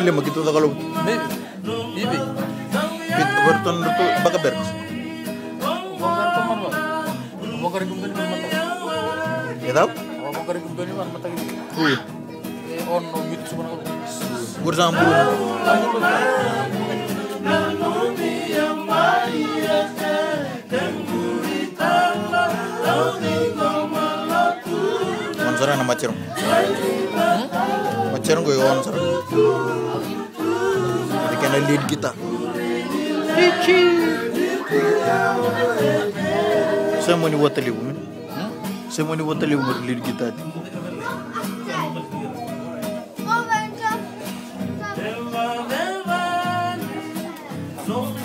lima gitu kalau Bibi. pit berton itu bakal ber. Bongkar teman bang. Bongkar kumpul di mata. Ya tahu? Bongkar kumpul di mata gitu. Wih, On gitu sebenarnya. gue sama bulu. Sponsor nama Cerong. Cerong gue sponsor. Jadi kena lead kita. Saya mau dibuat telibu. Saya mau dibuat telibu buat lead kita. No